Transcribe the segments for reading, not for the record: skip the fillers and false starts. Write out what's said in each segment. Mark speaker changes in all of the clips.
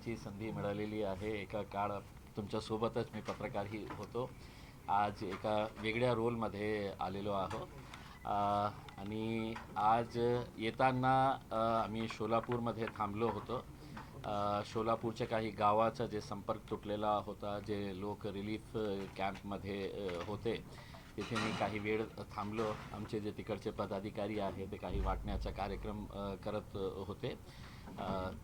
Speaker 1: बोलण्याची संधी मिळालेली आहे। एका काळ तुमच्यासोबतच मी पत्रकारही होतो, आज एका वेगळ्या रोलमध्ये आलेलो आहो आणि आज येताना आम्ही सोलापूरमध्ये थांबलो होतो। सोलापूरच्या काही गावाचा जे संपर्क तुटलेला होता, जे लोक रिलीफ कॅम्पमध्ये होते, तिथे मी काही वेळ थांबलो। आमचे जे तिकडचे पदाधिकारी आहे ते काही वाटण्याचा कार्यक्रम करत होते।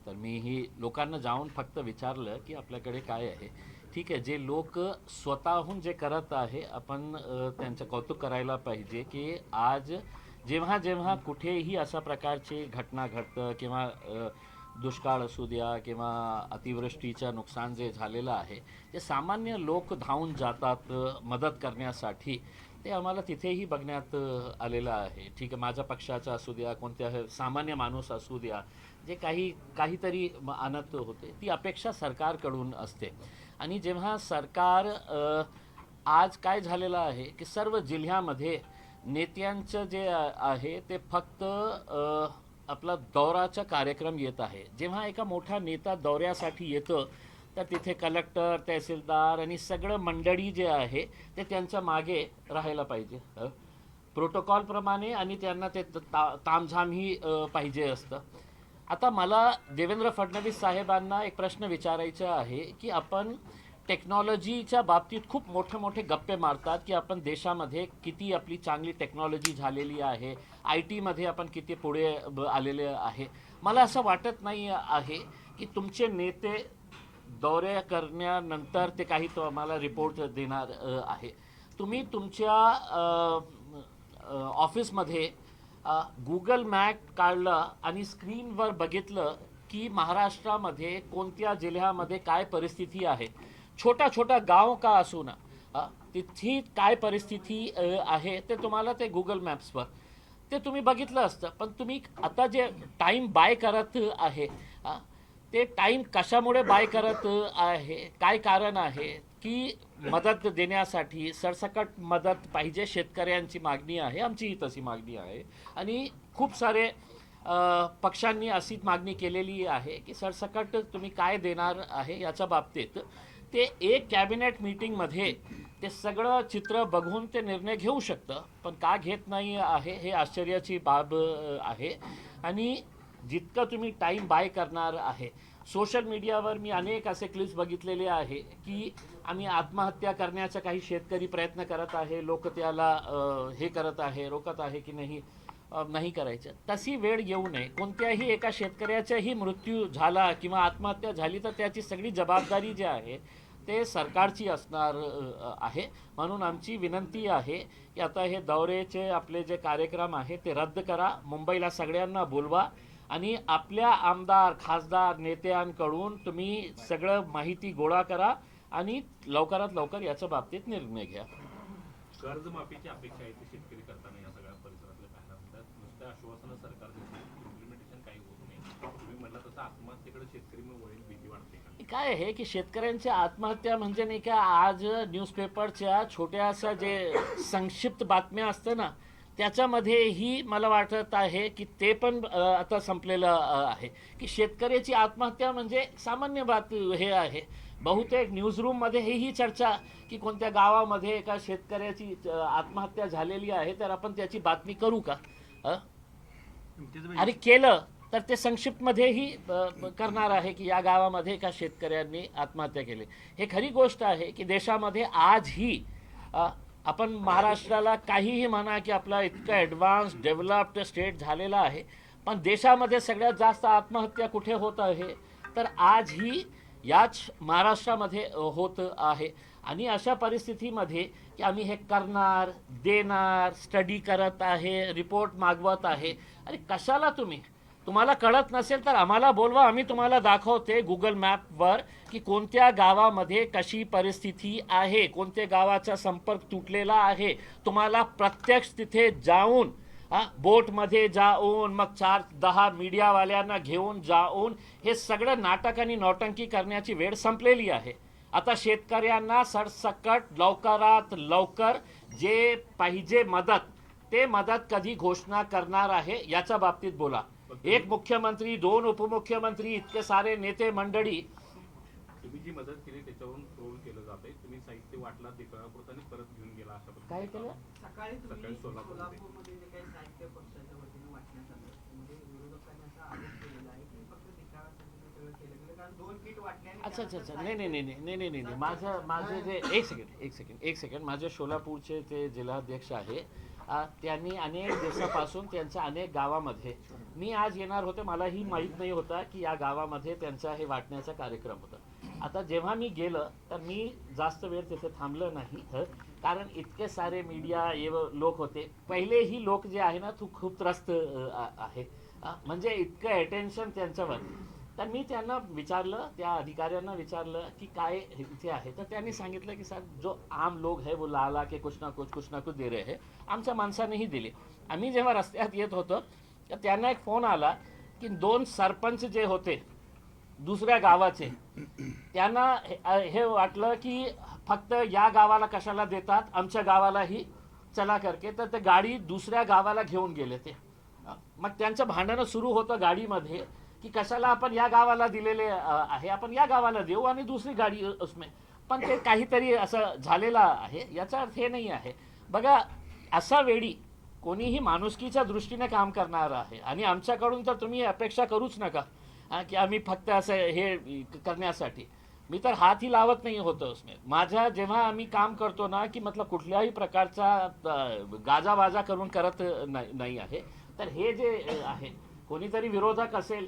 Speaker 1: तर मीही लोकांना जाऊन फक्त विचारलं की आपल्याकडे काय आहे। ठीक आहे, जे लोक स्वतःहून जे करत आहे आपण त्यांचं कौतुक करायला पाहिजे की आज जेव्हा जेव्हा कुठेही अशा प्रकारची घटना घडतं किंवा दुष्काळ असू द्या किंवा अतिवृष्टीचं नुकसान जे झालेलं आहे, ते सामान्य लोक धावून जातात मदत करण्यासाठी। ते आम्हाला तिथेही बघण्यात आलेलं आहे। ठीक आहे, माझ्या पक्षाचा असू द्या, कोणत्या सामान्य माणूस असू द्या, जे काहीतरी आणत होते, ती अपेक्षा सरकारकडून असते। आणि जेव्हा सरकार आज काय झालेलं आहे की सर्व जिल्ह्यामध्ये नेत्यांचं जे आहे ते फक्त आपला दौराचा कार्यक्रम येत आहे। जेव्हा एका मोठा नेता दौऱ्यासाठी येतो तर तिथे कलेक्टर, तहसीलदार आणि सगळं मंडळी जे आहे ते त्यांच्या मागे राहायला पाहिजे प्रोटोकॉलप्रमाणे, आणि त्यांना ते तामझामही पाहिजे असतं। आता मला देवेंद्र फडणवीस साहेबांना एक प्रश्न विचारायचा आहे की आपण टेक्नॉलॉजीच्या बाबतीत खूप मोठे गप्पे मारतात की आपण देशामध्ये किती आपली चांगली टेक्नॉलॉजी झालेली आहे, IT मध्ये आपण किती पुढे आलेले आहे। मला असं वाटत नाही आहे की तुमचे नेते दौरे करण्यानंतर ते काही तुम्हाला रिपोर्ट देणार आहे। तुम्ही तुमच्या ऑफिसमध्ये गूगल मॅप काढला आणि स्क्रीनवर बघितलं की महाराष्ट्रामध्ये कोणत्या जिल्ह्यामध्ये काय परिस्थिती आहे, छोटा गाव का असू ना, तिथे काय परिस्थिती आहे ते तुम्हाला ते गूगल मॅप्सवर ते तुम्ही बघितलं असतं। पण तुम्ही आता जे टाईम बाय करत आहे, ते टाईम कशामुळे बाय करत आहे, काय कारण आहे की मदत देण्यासाठी सरसकट मदत पाहिजे, शेतकऱ्यांची मागणी आहे, आमचीही तशी मागणी आहे आणि खूप सारे पक्षांनी अशी मागणी केलेली आहे की सरसकट तुम्ही काय देणार आहे याच्या बाबतीत ते एक कॅबिनेट मीटिंगमध्ये ते सगळं चित्र बघून ते निर्णय घेऊ शकतं। पण का घेत नाही आहे हे आश्चर्याची बाब आहे। आणि जितकं तुम्ही टाईम बाय करणार आहे, सोशल मीडियावर मी अनेक असे क्लिप्स बघितलेले आहे की आम्ही आत्महत्या करण्याचा काही शेतकरी प्रयत्न करत आहे, लोक त्याला हे करत आहे, रोखत आहे की नाही करायचं। तशी वेळ येऊ नये। कोणत्याही एका शेतकऱ्याचाही मृत्यू झाला किंवा आत्महत्या झाली तर त्याची सगळी जबाबदारी जी आहे ते सरकारची असणार आहे। म्हणून आमची विनंती आहे की आता हे दौऱ्याचे आपले जे कार्यक्रम आहे ते रद्द करा, मुंबईला सगळ्यांना बोलवा आणि आपल्या आमदार, खासदार, नेत्यांकडून तुम्ही सगळं माहिती गोळा करा आणि लवकरात लवकर याच्या बाबतीत निर्णय घ्या।
Speaker 2: कर्जमाफीची अपेक्षा आहे शेतकरी करताना या सगळ्या परिसरातले पाहायला मिळतात। नुसतं आश्वासनं सरकार इम्प्लिमेंटेशन काही होत नाही। तुम्ही म्हटलं तसं आत्महत्येकडे शेतकरी मग वळील, भीती वाटते का?
Speaker 1: काय आहे की शेतकऱ्यांची आत्महत्या म्हणजे नाही का, आज न्यूजपेपरच्या छोट्याशा जे संक्षिप्त बातम्या असतं ना त्याच्यामध्येही मला वाटत आहे की ते पण आता संपलेलं आहे की शेतकऱ्याची आत्महत्या म्हणजे सामान्य बात हे आहे। बहुतेक न्यूजरूममध्ये ही चर्चा की कोणत्या गावामध्ये एका शेतकऱ्याची आत्महत्या झालेली आहे तर आपण त्याची बातमी करू का? आणि केलं तर ते संक्षिप्तमध्येही करणार आहे की या गावामध्ये एका शेतकऱ्यांनी आत्महत्या केली। हे खरी गोष्ट आहे की देशामध्ये आजही आपण महाराष्ट्राला काहीही म्हणा की आपला इतका ॲडव्हान्स डेव्हलप्ड स्टेट झालेला आहे, पण देशामध्ये सगळ्यात जास्त आत्महत्या कुठे होत आहे तर आजही याच महाराष्ट्रामध्ये होत आहे। आणि अशा परिस्थितीमध्ये की आम्ही हे करणार, देणार, स्टडी करत आहे, रिपोर्ट मागवत आहे, अरे कशाला तुम्हाला कळत नसेल तर आम्हाला बोलवा, आम्ही तुम्हाला दाखवते गूगल मॅपवर की कोणत्या गावामध्ये कशी परिस्थिती आहे, कोणत्या गावाचा संपर्क तुटलेला आहे। तुम्हाला प्रत्यक्ष तिथे जाऊन बोटमध्ये जाऊन मग 4-10 मीडियावाल्यांना घेऊन जाऊन हे सगळं नाटक आणि नौटंकी करण्याची वेळ संपलेली आहे। आता शेतकऱ्यांना सरसकट लवकरात लवकर जे पाहिजे मदत ते मदत कधी घोषणा करणार आहे याच्या बाबतीत बोला। एक मुख्यमंत्री, 2 उपमुख्यमंत्री, इतके सारे नेते मंडळी
Speaker 2: तुम्ही जी मदत केली त्याच्यावरून ट्रोल केलं जातंय. तुम्ही साहित्य वाटला देखाव्यापुरतं आणि परत घेऊन गेला अशा
Speaker 1: काय
Speaker 2: पद्धतीने.
Speaker 1: केलं?
Speaker 3: सकाळी तुम्ही
Speaker 2: सोलापूरमध्ये.
Speaker 3: सोलापूरमध्ये जे काही साहित्य पक्षाच्या वतीने वाटण्यात आलं त्यामध्ये विरोधकांनी असा आरोप केलेला आहे की फक्त देखाव्यासाठी ते सगळं केलं गेलं कारण 2 किट वाटले आणि
Speaker 1: अच्छा अच्छा
Speaker 3: त्यानंतर
Speaker 1: अच्छा नाही माझे जे एक सेकंड माझे सोलापूरचे ते जिल्हाध्यक्ष आहे त्यांनी अनेक दिवसापासून त्यांच्या अनेक गावामध्ये मी आज येणार होते मलाही माहीत नाही होता की या गावामध्ये त्यांचा हे वाटण्याचा कार्यक्रम होता. आता जेव्हा मी गेलं तर मी जास्त वेळ तिथे थांबलं नाही कारण इतके सारे मीडिया लोक होते. पहिलेही लोक जे आहे ना खूप त्रस्त आहे म्हणजे इतकं अटेन्शन त्यांच्यावर. तर मी त्यांना विचारलं त्या अधिकाऱ्यांना विचारलं की काय इथे आहे तर त्यांनी सांगितलं की सर जो आम लोग है वो ला के कुछ ना कुछ दे रहे हैं. आमच्या माणसानेही दिले. आम्ही जेव्हा रस्त्यात येत होतो तर त्यांना एक फोन आला की 2 सरपंच जे होते दुसऱ्या गावाचे त्यांना हे वाटलं की फक्त या गावाला कशाला देतात आमच्या गावालाही चला करके तर ते गाडी दुसऱ्या गावाला घेऊन गेले ते. मग त्यांचं भांडणं सुरू होतं गाडीमध्ये की कशाला आपण या गावाला दिलेले आहे आपण या गावाला देऊ आणि दुसरी गाडी उसमे. पण ते काहीतरी असं झालेलं आहे याचा अर्थ हे नाही आहे. बघा असा वेळी कोणीही माणुसकीच्या दृष्टीने काम करणार आहे आणि आमच्याकडून तर तुम्ही अपेक्षा करूच नका की आम्ही फक्त असं हे करण्यासाठी. मी तर हातही लावत नाही होतं उसमे. माझ्या जेव्हा आम्ही काम करतो ना की मतलब कुठल्याही प्रकारचा गाजावाजा करून करत नाही आहे. तर हे जे आहे कोणीतरी विरोधक असेल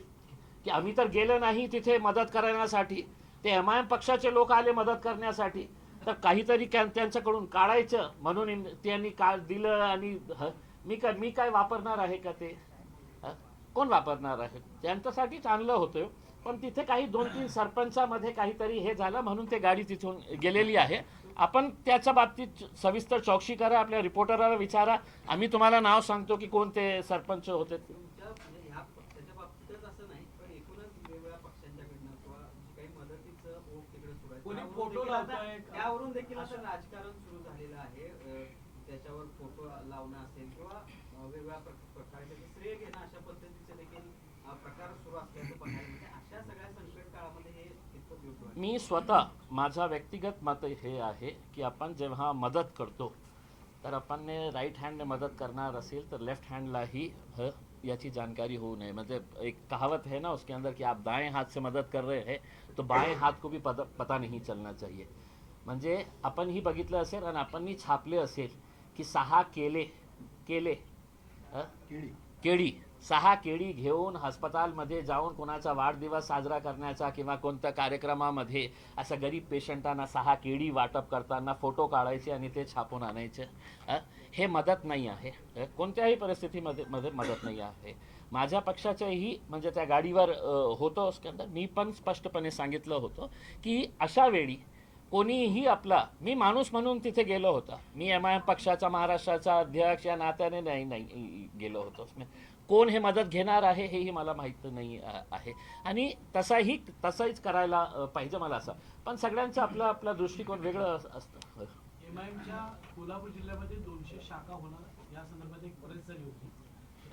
Speaker 1: की आम्ही तर गेलो नाही तिथे मदत करण्यासाठी ते MIM पक्षाचे लोक आले मदत करण्यासाठी तर काहीतरी त्यांच्याकडून काढायचं म्हणून त्यांनी दिलं आणि मी काय वापरणार आहे का ते कोण वापरणार आहे. त्यांच्यासाठीच आणलं होतं पण तिथे काही 2-3 सरपंचामध्ये काहीतरी हे झालं म्हणून ते गाडी तिथून गेलेली आहे. आपण त्याच्या बाबतीत सविस्तर चौकशी करा आपल्या रिपोर्टरला विचारा. आम्ही तुम्हाला नाव सांगतो की कोणते सरपंच होते.
Speaker 3: त्याच्या बाबतीतच असं नाही पण एकूणच वेगवेगळ्या पक्षांच्याकडनं किंवा जी काही मदतीचं ओघ तिकडे सुरू आहे
Speaker 4: कोणी फोटो लावतंय का?
Speaker 3: त्यावरून देखील असं राजकारण सुरू झालेलं आहे. त्याच्यावर फोटो लावणं असेल किंवा वेगवेगळ्या प्रकारे त्याचं श्रेय घेणं अशा पद्धतीचे देखील प्रकार सुरू असल्याचं पाहायला मिळते. अशा सगळ्या संकट काळामध्ये हे कितपत योग्य वाटतं?
Speaker 1: मी स्वतः माझा व्यक्तिगत मत हे आहे की आपण जेव्हा मदत करतो तर आपण राईट हँडने मदत करणार असेल तर लेफ्ट हँडलाही याची जानकारी होऊ नये. म्हणजे एक कहावत है ना उसके अंदर कि आप दाएं हाथ से मदत कर रहे हैं तो बाएं हाथ को भी पता नहीं चलना चाहिए. म्हणजे आपणही बघितलं असेल आणि आपणही छापले असेल की 6 केळी 6 केळी घेऊन हस्पतालमध्ये जाऊन कोणाचा वाढदिवस साजरा करण्याचा किंवा कोणत्या कार्यक्रमामध्ये असं गरीब पेशंटांना 6 केळी वाटप करताना फोटो काढायचे आणि ते छापून आणायचे. हे मदत नाही आहे. कोणत्याही परिस्थितीमध्ये मदत नाही आहे. माझ्या पक्षाच्याही म्हणजे त्या गाडीवर होतं उसके अंदर मी पण स्पष्टपणे सांगितलं होतं की अशा वेळी कोणीही आपला मी माणूस म्हणून तिथे गेलो होता. मी MIM पक्षाचा महाराष्ट्राचा अध्यक्ष या नात्याने नाही गेलो होतो. कोण हे मदत घेणार आहे हेही मला माहीत नाही आहे आणि तसंच करायला पाहिजे मला असं. पण सगळ्यांचं आपला दृष्टिकोन वेगळं असतं.
Speaker 4: MIMच्या कोल्हापूर जिल्ह्यामध्ये 200 शाखा होणार या संदर्भात एक प्रेस झाली होती.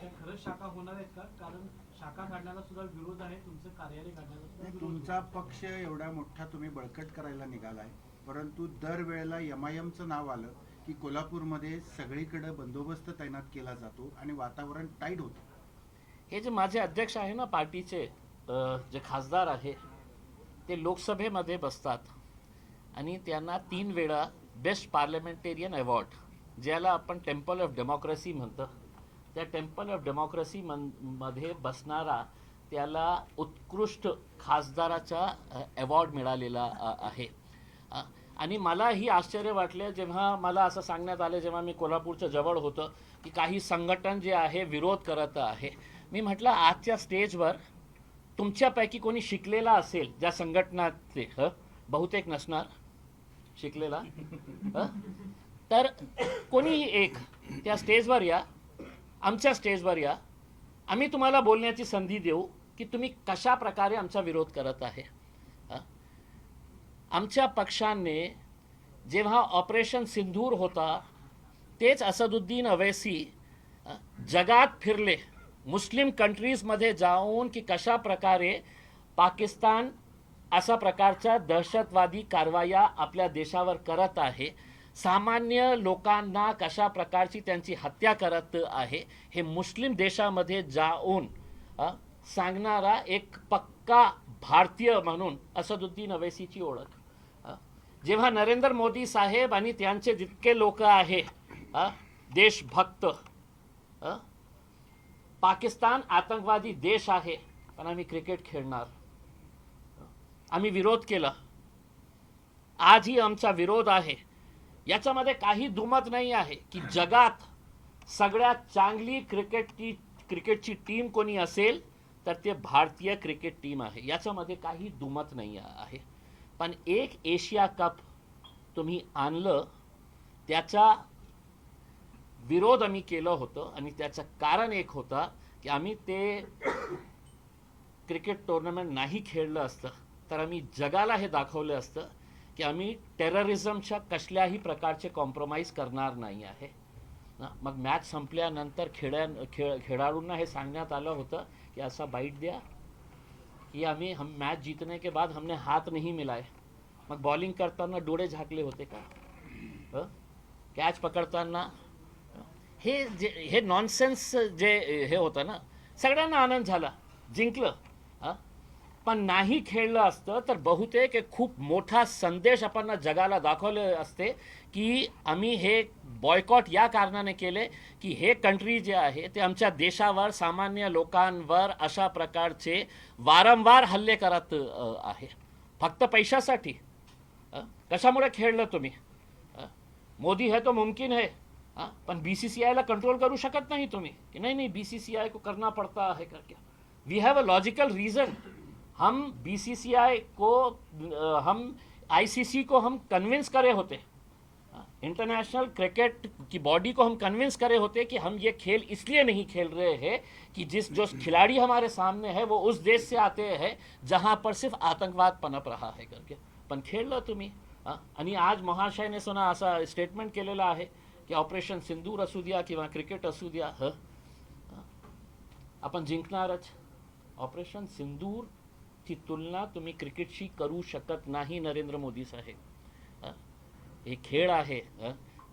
Speaker 4: त्या खरंच शाखा होणार आहेत का? कारण शाखा काढण्याला सुद्धा विरोध आहे. तुमचं कार्यालय काढण्याला सुद्धा विरोध आहे.
Speaker 5: तुमचा पक्ष एवढा मोठा तुम्ही बळकट करायला निघालाय परंतु दरवेळेला MIMचं नाव आलं की कोल्हापूरमध्ये सगळीकडे बंदोबस्त तैनात केला जातो आणि वातावरण टाईट होतं.
Speaker 1: हे जे माझे अध्यक्ष आहे ना पार्टीचे जे खासदार आहे ते लोकसभेमध्ये बसतात आणि त्यांना 3 वेळा बेस्ट पार्लमेंटेरियन अवॉर्ड ज्याला आपण टेम्पल ऑफ डेमोक्रेसी म्हणतो त्या टेम्पल ऑफ डेमोक्रेसी मध्ये बसणारा त्याला उत्कृष्ट खासदाराचा अवॉर्ड मिळालेला आहे. आणि मलाही आश्चर्य वाटले जेव्हा मला असं सांगण्यात आलं जेव्हा मी कोल्हापूरच्या जवळ होतं की काही संघटन जे आहे विरोध करत आहे. मी म्हटलं आजच्या स्टेजवर तुमच्यापैकी कोणी शिकलेला असेल ज्या संघटनाचे बहुतेक नसणार शिकलेला तर कोणीही एक त्या स्टेजवर या आमच्या स्टेजवर या आम्ही तुम्हाला बोलण्याची संधी देऊ की तुम्ही कशा प्रकारे आमचा विरोध करत आहे. आमच्या पक्षाने जेव्हा ऑपरेशन सिंदूर होता तेच असदुद्दीन अवैसी जगात फिरले मुस्लिम कंट्रीजमध्ये जाऊन की कशा प्रकारे पाकिस्तान अशा प्रकारच्या दहशतवादी कारवाया आपल्या देशावर करत आहे, सामान्य लोकांना कशा प्रकारची त्यांची हत्या करत आहे, हे मुस्लिम देशामध्ये जाऊन सांगणारा एक पक्का भारतीय म्हणून असदुद्दीन अवैसीची ओळख. जेव्हा नरेंद्र मोदी साहेब आणि त्यांचे जितके लोक आहे देशभक्त, पाकिस्तान आतंकवादी देश आहे पण आम्ही क्रिकेट खेळणार, आम्ही विरोध केला, आजही आमचा विरोध आहे, याच्यामध्ये काही दुमत नाही आहे की जगात सगळ्यात चांगली क्रिकेटची टीम कोणी असेल तर ते भारतीय क्रिकेट टीम आहे, याच्यामध्ये काही दुमत नाही आहे. पण एक एशिया कप तुम्ही आणलं, त्याचा विरोध आम्ही केलं होतं आणि त्याचं कारण एक होतं की आम्ही ते क्रिकेट टुर्नामेंट नाही खेळलं असतं तर आम्ही जगाला हे दाखवलं असतं की आम्ही टेररिझमच्या कसल्याही प्रकारचे कॉम्प्रोमाइज करणार नाही आहे. मग मॅच संपल्यानंतर खेळाडूंना हे सांगण्यात आलं होतं कि ऐसा बाइट दिया कि हम मैच जीतने के बाद हमने हाथ नहीं मिलाए. मग बॉलिंग करताना डोळे झाकले होते का? कॅच पकडताना हे नॉनसेन्स जे हे होतं ना, सगळ्यांना आनंद झाला, जिंकलं. पण नाही खेळलं असतं तर बहुतेक एक खूप मोठा संदेश आपण जगाला दाखवले असते की आम्ही हे बॉयकॉट या कारणाने केले की हे कंट्री जे आहे ते आमच्या देशावर, सामान्य लोकांवर अशा प्रकारचे वारंवार हल्ले करत आहे, फक्त पैशासाठी. कशामुळे खेळलं तुम्ही? मोदी है तो मुमकिन है, पण बीसीसीआयला कंट्रोल करू शकत नाही तुम्ही कि नहीं बीसीसीआई को करना पड़ता है करके. We have a logical reason. हम बीसीसीआई को, हम आईसीसी को हम कन्विंस करे होते, इंटरनेशनल क्रिकेट की बॉडी को हम कन्विंस करे होते कि हम ये खेल इसलिए नहीं खेल रहे हैं कि जो खिलाड़ी हमारे सामने है वो उस देश से आते हैं जहां पर सिर्फ आतंकवाद पनप रहा है करके. पण खेळलं तुम्ही. आणि आज महाशयने सुना असा स्टेटमेंट केलेला आहे की ऑपरेशन सिंदूर असू द्या किंवा क्रिकेट असू द्या, आपण जिंकणारच. ऑपरेशन सिंदूर ची तुलना तुम्ही क्रिकेटशी करू शकत नाही नरेंद्र मोदी साहेब. हे खेळ आहे,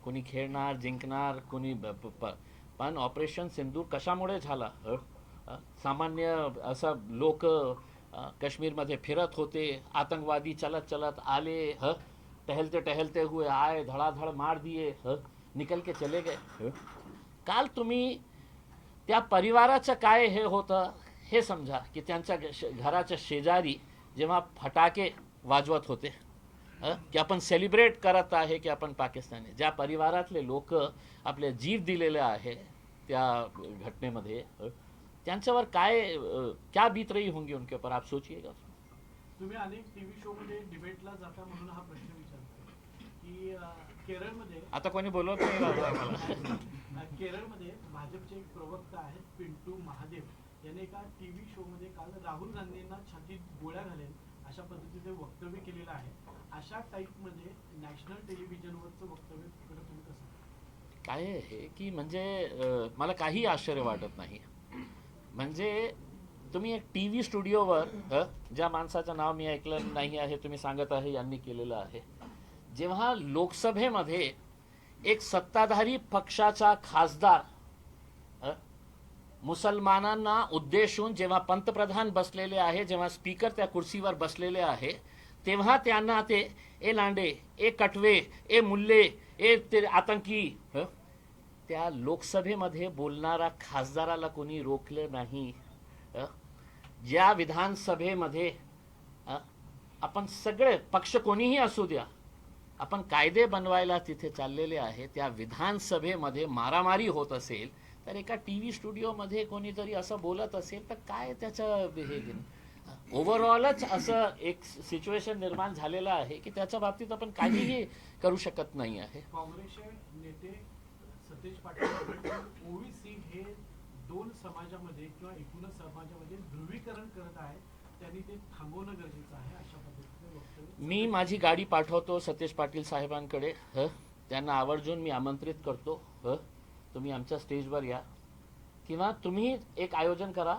Speaker 1: कोणी खेळणार, जिंकणार, कोणी पण ऑपरेशन सिंदूर कशामुळे झाला? सामान्य असं लोक काश्मीरमध्ये फिरत होते, आतंकवादी चलत चलत आले, टहलते टहलते हुए आए, धड़ाधड़ मार दिए, निकल के चले गए. काल तुम्ही त्या परिवाराचं काय हे होतं हे समजा की त्यांच्या घराच्या शेजारी जेव्हा फटाके वाजवत होते की आपण सेलिब्रेट करत आहे की आपण पाकिस्तानी, ज्या परिवारातले लोक आपले जीव दिलेले आहे त्या घटनेमध्ये, त्यांच्यावर क्या बीत रही होंगी उनके ऊपर, आप सोचिएगा.
Speaker 4: तुम्ही अनेक टीव्ही शो मध्ये डिबेटला जाता म्हणून हा प्रश्न विचारतो की केरळमध्ये,
Speaker 1: आता कोणी बोलवत नाही मला.
Speaker 4: केरळमध्ये भाजपचे एक प्रवक्ता आहेत पिंटू महादेव, याने एका टीव्ही शो मध्ये काल राहुल गांधींना छातीत गोळ्या घालेल अशा पद्धतीचे वक्तव्य केलेलं आहे. अशा टाईप मध्ये नॅशनल टेलिव्हिजनवरचं वक्तव्य तुम्ही कसं
Speaker 1: काय आहे की म्हणजे मला काही आश्चर्य वाटत नाही. म्हणजे तुम्ही एक टीव्ही स्टुडिओवर, ज्या माणसाचं नाव मी ऐकलं नाही आहे, तुम्ही सांगत आहे यांनी केलेलं आहे, जेव्हा लोकसभेमध्ये एक सत्ताधारी पक्षाचा खासदार मुसलमानांना उद्देशून जेव्हा पंतप्रधान बसलेले आहे, जेव्हा स्पीकर त्या कुर्सीवर बसलेले आहे, तेव्हा त्यांना ते ए लांडे, ए कटवे, ए मुल्ले, ए ते आतंकी, त्या लोकसभेमध्ये बोलणारा खासदाराला कोणी रोखलं नाही. ज्या विधानसभेमध्ये आपण सगळे पक्ष कोणीही असू द्या, आपण कायदे बनवायला तिथे चाललेले आहे, त्या विधानसभेमध्ये मारामारी होत असेल तर एका टीव्ही स्टुडिओमध्ये कोणीतरी असं बोलत असेल तर काय त्याचं हे ओव्हरऑलच असं एक सिच्युएशन निर्माण झालेलं आहे की त्याच्या बाबतीत आपण काहीही करू शकत नाही आहे.
Speaker 4: काँग्रेसचे नेते सतेज पाटील ओबीसी हे दोन समाजामध्ये किंवा एकूणच समाजामध्ये ध्रुवीकरण करत आहेत, त्यांनी ते थांबवणं गरजेचं आहे अशा पद्धतीने वक्तव्य.
Speaker 1: मी माझी गाडी पाठवतो सतेज पाटील साहेबांकडे, त्यांना आवर्जून मी आमंत्रित करतो, तुम्ही आमच्या स्टेजवर या किंवा तुम्ही एक आयोजन करा,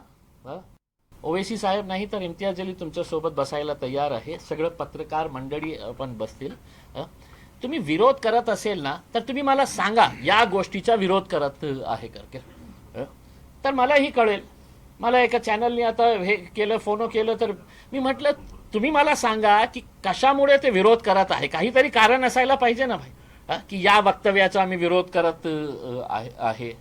Speaker 1: ओवेसी साहेब नाही तर इम्तियाज जलील तुमच्यासोबत बसायला तयार आहे. सगळं पत्रकार मंडळी पण बसतील. तुम्ही विरोध करत असेल ना तर तुम्ही मला सांगा या गोष्टीचा विरोध करत आहे करके, तर मलाही कळेल. मला एका चॅनलने आता हे केलं, फोन केलं, तर मी म्हटलं तुम्ही मला सांगा की कशामुळे ते विरोध करत आहे. काहीतरी कारण असायला पाहिजे ना भाई, की या वक्तव्याचा आम्ही विरोध करत आहे.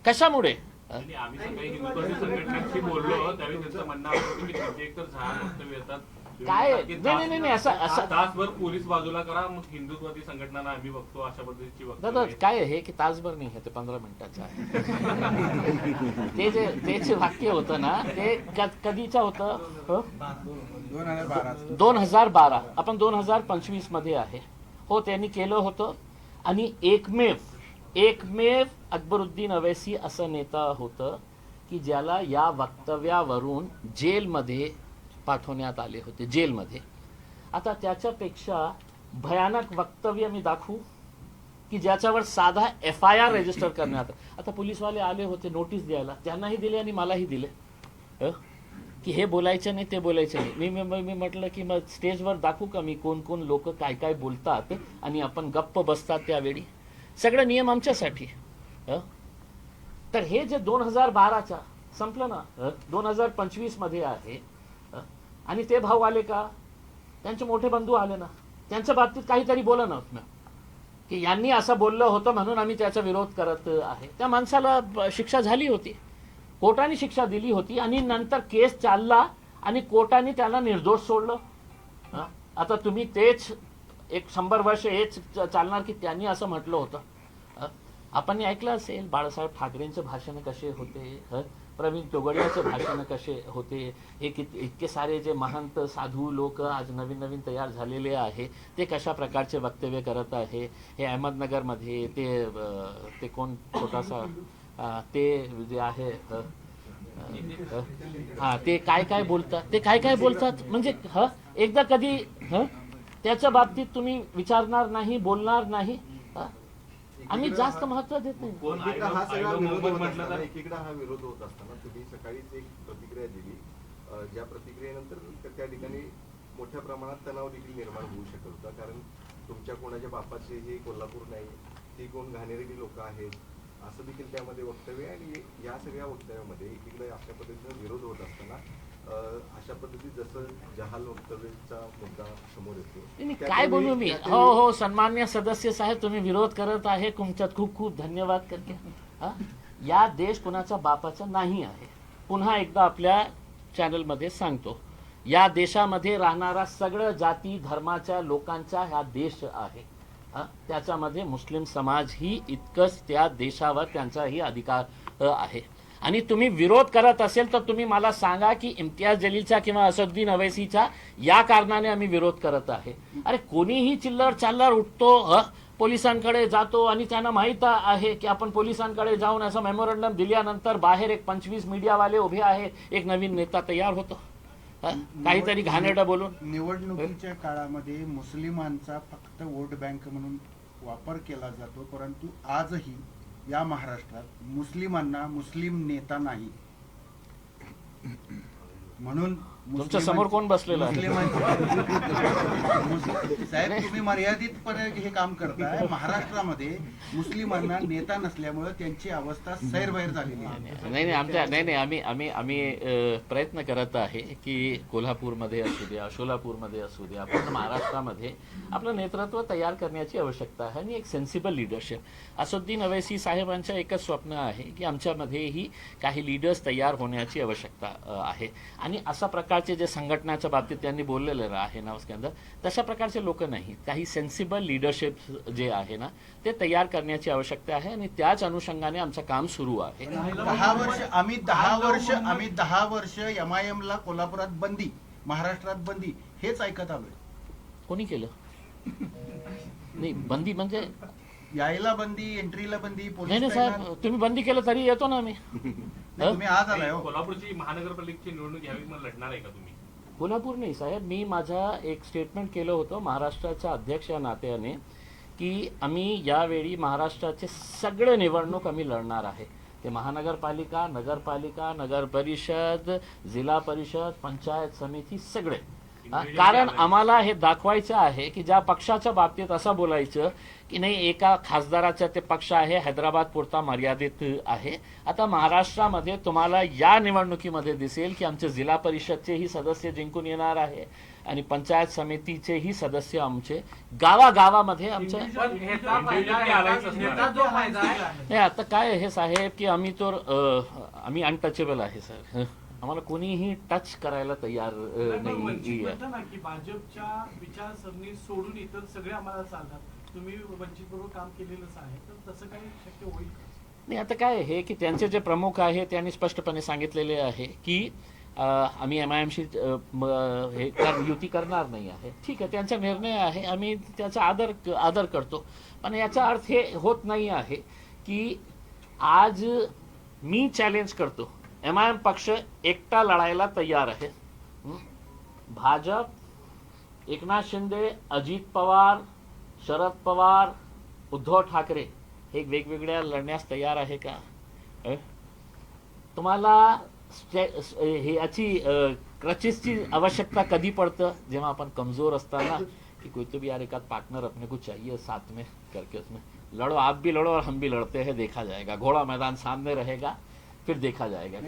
Speaker 1: कशामुळे?
Speaker 2: आणि आम्ही सकाळी हिंदुत्वादी संघटनेशी बोललो त्यावेळी त्यांचं म्हणणं असं होतं की त्यांचे एकतर 6 वक्तव्य येतात.
Speaker 1: काय नाही असं
Speaker 2: तासभर पोलीस बाजूला करा, मग हिंदुत्वादी संघटनांना आम्ही बघतो, अशा पद्धतीची
Speaker 1: दादा
Speaker 2: वक्तव्य.
Speaker 1: काय आहे की तासभर नाही आहे, ते 15 मिनिटाचं आहे. ते जे वाक्य होतं ना ते कधीचं होतं? 2012. आपण 2025 मध्ये आहे. हो, त्यांनी केलं होतं. आणि एकमेव अकबरुद्दीन अवैसी असं नेता होतं की ज्याला या वक्तव्यावरून जेलमध्ये पाठवण्यात आले होते, जेलमध्ये. आता त्याच्यापेक्षा भयानक वक्तव्य मी दाखवू की ज्याच्यावर साधा FIR रजिस्टर करण्यात. आता पोलीसवाले आले होते नोटीस द्यायला, त्यांनाही दिले आणि मलाही दिले की हे बोलायचं नाही, ते बोलायचं नाही. मी म्हटलं की मग स्टेजवर दाखवू का मी कोण कोण लोक काय काय बोलतात आणि आपण गप्प बसतात त्यावेळी. सगळं नियम आमच्यासाठी. तर हे जे 2012चा संपलं ना, 2025 मध्ये आहे. आणि ते भाऊ आले का, त्यांचे मोठे बंधू आले ना, त्यांच्या बाबतीत काहीतरी बोला ना की यांनी असं बोललं होतं म्हणून आम्ही त्याचा विरोध करत आहे. त्या माणसाला शिक्षा झाली होती, कोर्टाने शिक्षा दिली होती आणि नंतर केस चालला आणि कोर्टाने त्याला निर्दोष सोडलं. आता तुम्ही तेच 100 वर्ष हेच चालणार की त्यांनी असं म्हटलं होतं. आपण ऐकलं असेल बाळासाहेब ठाकरेंचे भाषण कसे होते, प्रवीण तोगडियाचे भाषण कसे होते. इतके सारे जे महंत साधू लोक आज नवीन नवीन तयार झालेले आहे ते कशा प्रकारचे वक्तव्य करत आहे. हे अहमदनगरमध्ये ते कोण छोटासा ते जे आहे ते काय बोलतात म्हणजे एकदा कधी त्याच्या बाबतीत तुम्ही विचारणार नाही, बोलणार नाही. आम्ही जास्त महत्व देत नाही.
Speaker 2: कोण
Speaker 6: एकीकडे हा सगळा
Speaker 2: आयोग
Speaker 6: विरोध
Speaker 2: movement
Speaker 6: होत
Speaker 2: म्हटलं
Speaker 6: असताना
Speaker 2: तर
Speaker 6: एकीकडे हा विरोध होत असताना तुम्ही सकाळीच एक प्रतिक्रिया दिली, ज्या प्रतिक्रियेनंतर त्या ठिकाणी मोठ्या प्रमाणात तणाव देखील निर्माण होऊ शकत होता. कारण तुमच्या कोणाच्या बापाचे हे कोल्हापूर नाही, ती कोण घाणेरडी लोक आहेत असं देखील त्यामध्ये वक्तव्य. आणि या सगळ्या वक्तव्यामध्ये एकीकडे अशा पद्धतीचा विरोध होत असताना अशा पद्धतीत जसं जहाल वक्तव्याचा मुद्दा समोर येतो.
Speaker 1: काय बोलू मी. हो सन्मान्य सदस्य साहेब, तुम्ही विरोध करत आहे, तुमच्यात खूप खूप धन्यवाद करते. या देश कुणाचा बापाचा नाही आहे. पुन्हा एकदा आपल्या चॅनलमध्ये सांगतो, या देशामध्ये राहणारा सगळं जाती धर्माच्या लोकांचा हा देश आहे. त्याच्यामध्ये मुस्लिम समाज ही इतकंच त्या देशावर त्यांचाही अधिकार आहे. आणि तुम्ही विरोध करत असेल तर तुम्ही मला सांगा की इम्तियाज जलीलचा किंवा असदुद्दीन अवैसीचा या कारणाने आम्ही विरोध करत आहे. अरे कोणीही चिल्लर चाल्लर उठतो, पोलिसांकडे जातो आणि त्यांना माहीत आहे की आपण पोलिसांकडे जाऊन असं मेमोरंडम दिल्यानंतर बाहेर एक 25 मीडियावाले उभे आहे, एक नवीन नेता तयार होतो काहीतरी घाणेरडं बोलून.
Speaker 5: निवडणुकीच्या काळामध्ये मुस्लिमांचा फक्त वोट बँक म्हणून वापर केला जातो, परंतु आजही या महाराष्ट्रात मुस्लिमांना मुस्लिम नेता नाही. म्हणून
Speaker 1: तुमच्या समोर कोण बसलेलं आहे?
Speaker 5: साहेब तुम्ही मर्यादितपणे हे काम करताय. महाराष्ट्रामध्ये मुस्लिमांना नेता नसल्यामुळे त्यांची अवस्था सैरभैर झालेली आहे.
Speaker 1: नाही आम्ही प्रयत्न करत आहे की कोल्हापूरमध्ये असू द्या, सोलापूरमध्ये असू द्या, पण महाराष्ट्रामध्ये आपलं नेतृत्व तयार करण्याची आवश्यकता आहे आणि एक सेन्सिबल लिडरशिप. असदुद्दीन अवैसी साहेबांचं एकच स्वप्न आहे की आमच्यामध्येही काही लीडर्स तयार होण्याची आवश्यकता आहे. आणि अशा प्रकारचे जे संघटनाच्या बाबतीत त्यांनी बोललेलं आहे ना उसके अंदर, तशा प्रकारचे लोक नाही. काही सेन्सिबल लिडरशिप जे आहे ना ते तयार करण्याची आवश्यकता आहे आणि त्याच अनुषंगाने आमचं काम सुरू आहे.
Speaker 5: 10 वर्ष MIM ला कोल्हापुरात बंदी, महाराष्ट्रात बंदी हेच ऐकत आलोय. कोणी
Speaker 1: केलं? नाही बंदी म्हणजे
Speaker 5: यायला बंदी, एंट्रीला बंदी.
Speaker 1: नाही साहेब, तुम्ही बंदी केलं तरी येतो ना आम्ही.
Speaker 5: तुम्ही आज आलाय हो.
Speaker 2: कोल्हापूरची महानगरपालिकेची निवडणूक यावेळी मग लढणार आहे का तुम्ही?
Speaker 1: कोल्हापूर नाही साहेब, मी माझा एक स्टेटमेंट केलं होतं महाराष्ट्राच्या अध्यक्ष या नात्याने की आम्ही यावेळी महाराष्ट्राचे सगळे निवडणूक आम्ही लढणार आहे. ते महानगरपालिका, नगरपालिका, नगर परिषद, जिल्हा परिषद, पंचायत समिती सगळे. कारण आम्हाला हे दाखवायचं आहे की ज्या पक्षाच्या बाबतीत असं बोलायचं की नाही एका खासदाराचा ते पक्ष आहे हैदराबाद पुरता मर्यादित आहे. आता महाराष्ट्रामध्ये तुम्हाला या निवडणुकीमध्ये दिसेल की आमचे जिल्हा परिषदचेही सदस्य जिंकून येणार आहे आणि पंचायत समितीचेही सदस्य आमचे गावागावामध्ये आमचे.
Speaker 3: पण ह्याचा फायदा ह्याचा जो फायदा आहे
Speaker 1: नाही आता काय आहे साहेब की आम्ही अनटचेबल आहे सर. आम्हाला कोणीही टच करायला तयार नाही.
Speaker 4: म्हणता ना की भाजपच्या विचारसरणी सोडून इतर सगळे आम्हाला चालतात, तुम्ही वंचितबरोबर काम केलेलंच आहे, तर तसं काही शक्य होईल का?
Speaker 1: नाही आता काय आहे की त्यांचे जे प्रमुख आहे त्यांनी स्पष्टपणे सांगितलेले आहे की आम्ही MIMशी युती करणार नाही आहे. ठीक आहे, त्यांचा निर्णय आहे, आम्ही त्याचा आदर करतो. पण याचा अर्थ हे होत नाही आहे की आज मी चॅलेंज करतो, MIM पक्ष एकटा लढायला तयार आहे. भाजप, एकनाथ शिंदे, अजित पवार, शरद पवार, उद्धव ठाकरे हे वेगवेगळ्या लढण्यास तयार आहे का? तुम्हाला याची क्रचेसची आवश्यकता कधी पडतं? जेव्हा आपण कमजोर असताना कि कोई तो भी यार एक आध पार्टनर अपने को चाहिए साथ में करके, उसमें लड़ो, आप भी लड़ो और हम भी लड़ते हैं, देखा जाएगा. घोड़ा मैदान सामने रहेगा, फिर देखा जाएगा.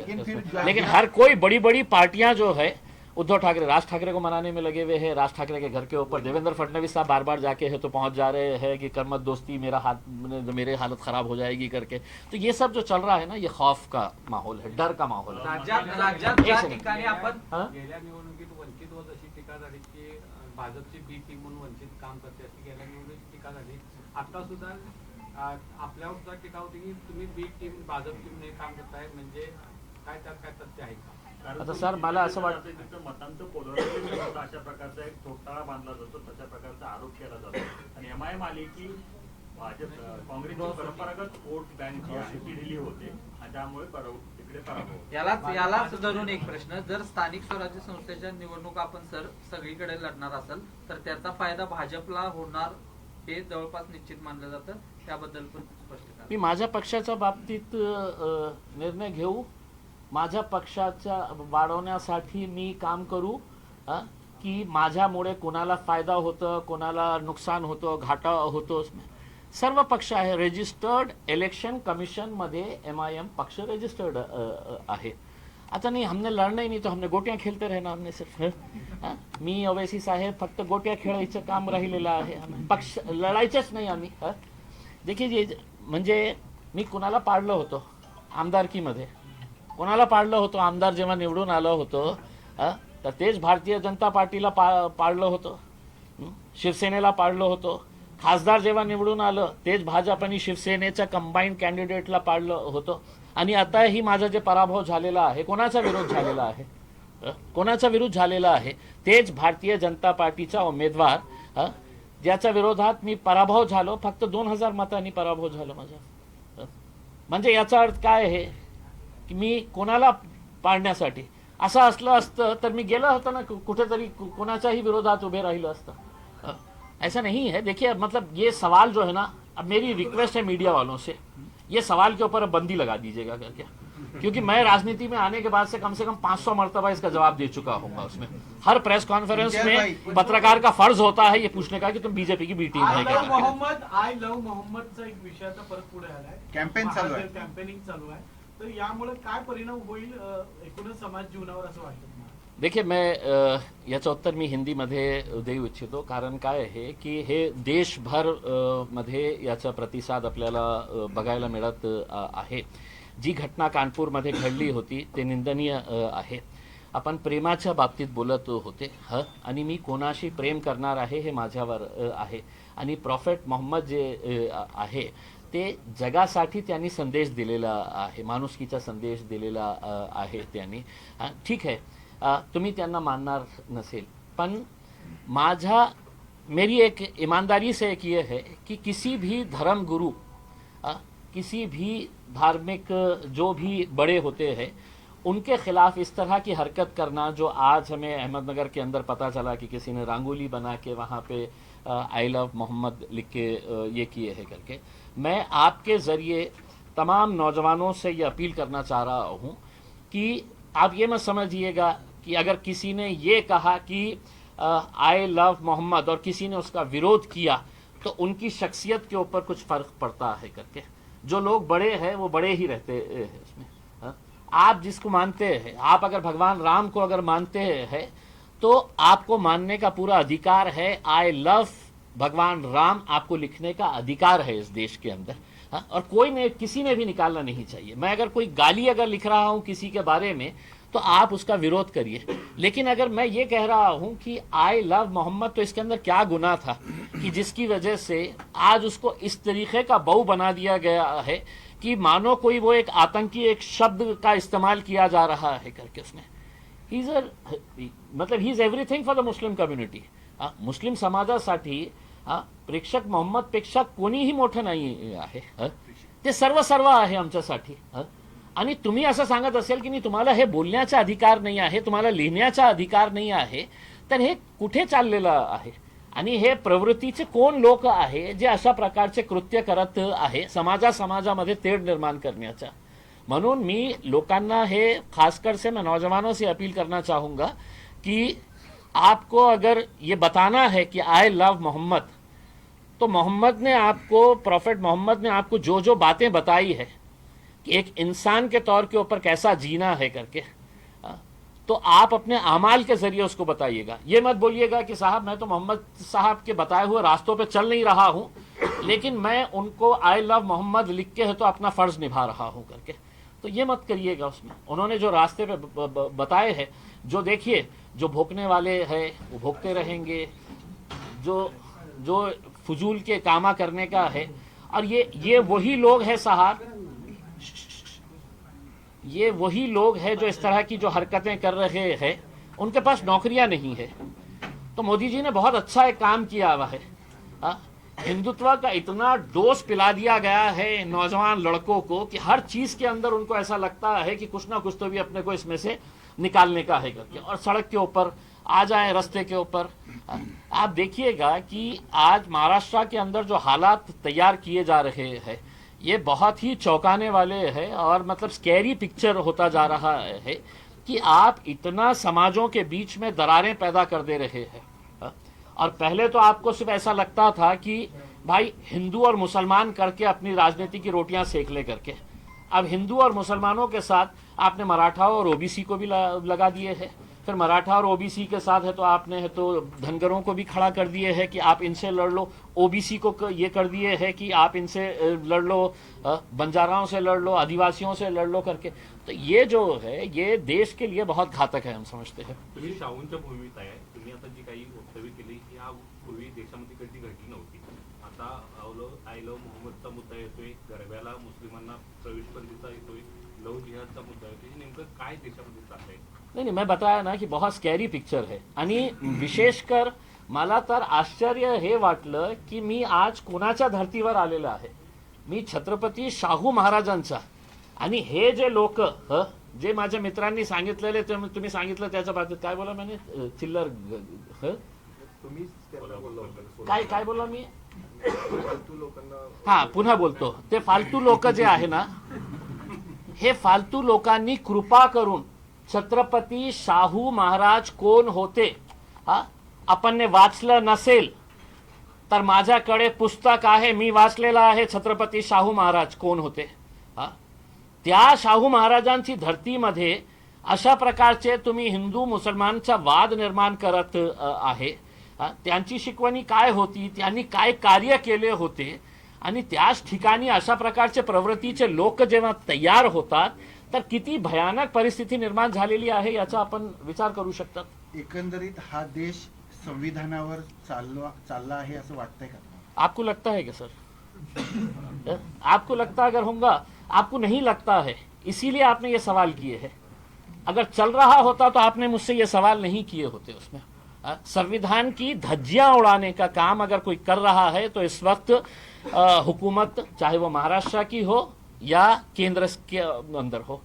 Speaker 1: लेकिन हर कोई बड़ी बड़ी पार्टियां जो है, उद्धव ठाकरे राज ठाकरे को मनाने में लगे हुए हैं. राज ठाकरे के घर के ऊपर देवेंद्र फडणवीस साहब बार बार जाके है तो पहुंच जा रहे हैं कि कर मत दोस्ती, मेरे हालत खराब हो जाएगी करके. तो ये सब जो चल रहा है ना, ये खौफ का माहौल है, डर का माहौल है.
Speaker 3: राज्यात ज्या ठिकाणी आपण
Speaker 1: हाँ?
Speaker 7: गेल्या निवडणुकीत वंचितवर अशी टीका झाली की भाजपची बी टीम म्हणून वंचित काम करते अशी गेल्या निवडणुकीत टीका झाली. आता सुद्धा आपल्यावर सुद्धा टीका होती की तुम्ही बी टीम भाजप टीमने काम करताय, म्हणजे काय त्यात काय तथ्य आहे का?
Speaker 1: आता सर मला असं वाटतं
Speaker 8: तिथं मतांचं पोलरायझेशन होतं, अशा प्रकारचा एक ठोकताळा बांधला जातो, तशा प्रकारचा आरोप केला जातो. आणि MIM आली की भाजप काँग्रेसची परंपरागत वोट बँक जी आहे ती दिली होते आणि त्यामुळे तिकडे पराभव होतो.
Speaker 3: यालाच धरून एक प्रश्न, जर स्थानिक स्वराज्य संस्थेच्या निवडणुका आपण सगळीकडे लढणार असेल तर त्याचा फायदा भाजपला होणार हे जवळपास निश्चित मानलं जातं, त्याबद्दल पण स्पष्ट करा.
Speaker 1: मी माझ्या पक्षाच्या बाबतीत निर्णय घेऊ, माझ्या पक्षाच्या वाढवण्यासाठी मी काम करू की माझ्यामुळे कोणाला फायदा होतं, कोणाला नुकसान होतं, घाटा होतो. सर्व पक्ष आहे रजिस्टर्ड, इलेक्शन कमिशन मध्ये MIM पक्ष रजिस्टर्ड आहे. आता नहीं हमने लड़ना ही नहीं तो हमने गोट्या खेलते रहना, हमने सिर्फ मी ओवैसी साहेब फक्त गोट्या खेळायचं काम राहिलेलं आहे. पक्ष लढायचंच नाही आम्ही. देखिए म्हणजे मी कुणाला पाडलं होतं आमदारकीमध्ये, कोणाला पाडलं होतं आमदार जेव्हा निवडून आलं होतं तर तेच भारतीय जनता पार्टीला पाडलं होतं, शिवसेनेला पाडलं होतं. खासदार जेव्हा निवडून आलं तेच भाजप आणि शिवसेनेच्या कंबाईंड कॅन्डिडेटला पाडलं होतं. आणि आताही माझा जे पराभव झालेला आहे, कोणाचा विरोध झालेला आहे, कोणाचा विरोध झालेला आहे, तेच भारतीय जनता पार्टीचा उमेदवार ज्याच्या विरोधात मी पराभव झालो, फक्त 2000 मतांनी पराभव झालो माझा. म्हणजे याचा अर्थ काय आहे की मी कोणाला पाडण्यासाठी, असं असलं असतं तर मी गेलं होतं ना कुठेतरी कोणाच्याही विरोधात उभे राहिलं असतं. ऐसा नहीं है. देखिए मतलब ये सवाल जो है ना, अब मेरी रिक्वेस्ट है मीडिया वालों से, ये सवाल के ऊपर बंदी लगा दीजिएगा करके, क्योंकि मैं राजनीति में आने के बाद से कम 500 मरतबा इसका जवाब दे चुका हूँ. उसमें हर प्रेस कॉन्फ्रेंस में पत्रकार का फर्ज होता है ये पूछने का कि तुम बीजेपी की बी टीम है क्या.
Speaker 4: आय लव्ह मोहम्मदचा एक विषय आता परत पुढे आलाय,
Speaker 5: कॅम्पेन चालू आहे.
Speaker 4: कॅम्पेनिंग चालू आहे, तर यामुळे काय परिणाम होईल एकूणच समाज जीवनावर असं वाटतं?
Speaker 1: देखिए मैं याचं उत्तर मी हिंदीमध्ये देऊ इच्छितो, कारण काय आहे की हे देशभर मध्ये याचा प्रतिसाद आपल्याला बघायला मिळत आहे. जी घटना कानपूरमध्ये घडली होती ते निंदनीय आहे. आपण प्रेमाच्या बाबतीत बोलत होते आणि मी कोणाशी प्रेम करणार आहे हे माझ्यावर आहे. आणि प्रॉफेट मोहम्मद जे आहे ते जगासाठी त्यांनी संदेश दिलेला आहे, माणुसकीचा संदेश दिलेला आहे त्यांनी. ठीक आहे, तुम्ही त्यांना मानणार नसेल, पण मेरी एक ईमानदारी से एक ये है कि किसी भी धर्म गुरु, किसी भी धार्मिक जो भी बड़े होते हैं, उनके खिलाफ इस तरह की हरकत करना, जो आज हमें अहमदनगर के अंदर पता चला कि किसी ने रंगोली बना के वहाँ पे आई लव मोहम्मद लिख के ये किए हैं करके, मैं आपके ज़रिए तमाम नौजवानों से ये अपील करना चाह रहा हूँ कि आप ये मत समझिएगा कि अगर किसी ने ये कहा कि आई लव मोहम्मद और किसी ने उसका विरोध किया तो उनकी शख्सियत के ऊपर कुछ फ़र्क पड़ता है करके। जो लोग बड़े हैं वो बड़े ही रहते हैं उसमें। हाँ? आप जिसको मानते हैं, आप अगर भगवान राम को अगर मानते हैं तो आपको मानने का पूरा अधिकार है। आई लव भगवान राम आपको लिखने का अधिकार है इस देश के अंदर। हाँ? और कोई ने किसी ने भी निकालना नहीं चाहिए। मैं अगर कोई गाली अगर लिख रहा हूँ किसी के बारे में तो आप उसका विरोध करिए, लेकिन अगर मैं ये कह रहा हूँ कि आई लव मोहम्मद तो इसके अंदर क्या गुनाह था कि जिसकी वजह से आज उसको इस तरीके का बहू बना दिया गया है कि मानो कोई वो एक आतंकी एक शब्द का इस्तेमाल किया जा रहा है करके उसमें। मतलब he is everything for the Muslim community. Muslim समाजासाठी प्रेक्षक मोहम्मदपेक्षा कोणीही मोठं नाही आहे। ते सर्व आहे आमच्यासाठी। आणि तुम्ही असं सांगत असेल की तुम्हाला हे बोलण्याचा अधिकार नाही आहे, तुम्हाला लिहिण्याचा अधिकार नाही आहे, तर हे कुठे चाललेलं आहे? आणि हे प्रवृत्तीचे कोण लोक आहे जे अशा प्रकारचे कृत्य करत आहे समाजामध्ये तेढ निर्माण करण्याचा? म्हणून मी लोकांना हे खासकर से मैं नौजवानों से अपील करना चाहूँगा कि आपको अगर ये बताना है कि आई लव मोहम्मद, तो मोहम्मद ने आपको, प्रॉफेट मोहम्मद ने आपको जो जो बातें बताई है कि एक इंसान के तौर के ऊपर कैसा जीना है करके, तो आप अपने अमाल के जरिए उसको बताइएगा। ये मत बोलिएगा कि साहब मैं तो मोहम्मद साहब के बताए हुए रास्तों पे चल नहीं रहा हूँ, लेकिन मैं उनको आई लव मोहम्मद लिख के है तो अपना फर्ज निभा रहा हूँ करके। तो ये मत करिएगा उसमें। उन्होंने जो रास्ते पे बताए हैं, जो देखिए जो भोंकने वाले हैं वो भोंकते रहेंगे, जो फजूल के कामा करने का है, और ये वही लोग हैं साहब, ये वही लोग हैं जो इस तरह की जो हरकतें कर रहे हैं, उनके पास नौकरियां नहीं है। तो मोदी जी ने बहुत अच्छा एक काम किया हुआ है। हिंदुत्व का इतना डोज पिला दिया गया है नौजवान लड़कों को कि हर चीज के अंदर उनको ऐसा लगता है कि कुछ ना कुछ तो भी अपने को इसमें से निकालने का है करके, और सड़क के ऊपर आ जाए, रास्ते के ऊपर। आप देखिएगा कि आज महाराष्ट्र के अंदर जो हालात तैयार किए जा रहे हैं ये बहुत ही चौंकाने वाले हैं, और मतलब स्कैरी पिक्चर होता जा रहा है कि आप इतना समाजों के बीच में दरारें पैदा कर दे रहे हैं। और पहले तो आपको सिर्फ ऐसा लगता था कि भाई हिंदू और मुसलमान करके अपनी राजनीति की रोटियां सेक ले करके, अब हिंदू और मुसलमानों के साथ आपने मराठाओं और ओबीसी को भी लगा दिए हैं। फिर मराठा और ओबीसी के साथ है तो आपने है तो धनगरों को भी खड़ा कर दिए है कि आप इनसे लड़ लो, ओबीसी को ये कर दिए है कि आप इनसे लड़ लो, बंजाराओं से लड़ लो, आदिवासियों से लड़ लो करके। तो ये जो है ये देश के लिए बहुत घातक है, हम समझते हैं।
Speaker 2: तुम्ही शाहूंच्या भूमीत आहे, तुम्ही आता जी काही वक्तव्य केली की यापूर्वी देशामध्ये कधी घडली नव्हती। आता आई लव मोहम्मदचा मुद्दा येतोय, गरब्याला मुस्लिमांना प्रवेशबंदीचा येतोय, लव जिहादचा मुद्दा येतोय, नेमकं काय देशामध्ये चाललंय?
Speaker 1: नहीं, मैं बताया ना की बहुत स्कॅरी पिक्चर है। आणि विशेषकर मला तर आश्चर्य हे वाटलं की मी आज कोणाच्या धर्तीवर आलेलो आहे। मी छत्रपती शाहू महाराजांचा, आणि हे जे लोक जे माझ्या मित्रांनी सांगितलेले ते तुम्ही सांगितलं त्याच्या बाबतीत काय बोला मैंने चिल्लर
Speaker 6: तुम्हीच त्यांना बोलला होता.
Speaker 1: काय बोला मी?
Speaker 6: फालतू लोकांना
Speaker 1: हा पुन्हा बोलतो, ते फालतू लोक जे आहे ना, हे फालतू लोकांनी कृपा करून छत्रपती शाहू महाराज कोण होते आपण ने वाचलं नसेल तर माझ्याकडे पुस्तक आहे, मी वाचलेलं आहे छत्रपती शाहू महाराज कोण होते। त्या शाहू महाराजांची धर्तीमध्ये अशा प्रकारचे तुम्ही हिंदू मुसलमानचा वाद निर्माण करत आहे। त्यांची शिकवणी काय होती, त्यांनी काय कार्य केले होते, आणि त्याच ठिकाणी अशा प्रकारचे प्रवृत्तीचे लोक जेव्हा तयार होतात तर किती भयानक परिस्थिती निर्माण झालेली आहे याचा आपण विचार करू शकता।
Speaker 5: एकंदरीत हा देश संविधानावर चालला आहे असं वाटतंय का?
Speaker 1: आपको लगता है क्या सर? आपको लगता अगर होगा, आपको नहीं लगता है इसीलिए आपने ये सवाल किए हैं। अगर चल रहा होता तो आपने मुझसे ये सवाल नहीं किए होते। उसमें संविधान की धज्जियां उड़ाने का काम अगर कोई कर रहा है तो इस वक्त हुकूमत चाहे वो महाराष्ट्र की हो या केंद्र के अंदर हो,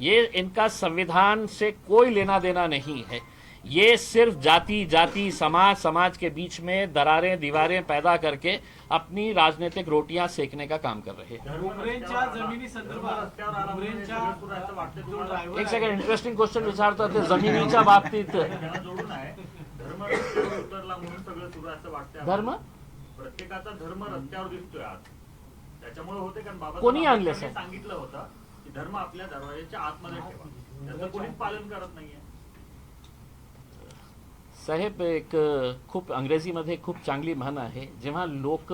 Speaker 1: ये इनका संविधान से कोई लेना देना नहीं है। ये सिर्फ जाति जाति समाज समाज के बीच में दरारें दीवारें पैदा करके अपनी राजनीतिक रोटियां सेकने का काम कर रहे हैं।
Speaker 4: भुमरेंच्या जमिनी संदर्भात भुमरेंच्या जो ड्रायव्हर
Speaker 1: एक सेकंड, इंटरेस्टिंग क्वेश्चन विचारतात ते जमिनीच्या बाबतीत.
Speaker 8: त्याला जोडून आहे धर्म रस्त्यावर उतरला म्हणून सगळं सुरू आहे असं वाटतंय.
Speaker 1: धर्म
Speaker 8: प्रत्येकाचा धर्म रस्त्यावर दिसतोय आज. त्याच्यामुळे होते कारण बाबा
Speaker 1: कोणी आणले सर?
Speaker 8: सांगितलं होतं की धर्म आपल्या दरवाजाच्या आतमध्ये ठेवा. त्याचं कोणीच पालन करत नाहीये.
Speaker 1: साहेब, एक खूप अंग्रेजीमध्ये खूप चांगली म्हण आहे, जेव्हा लोक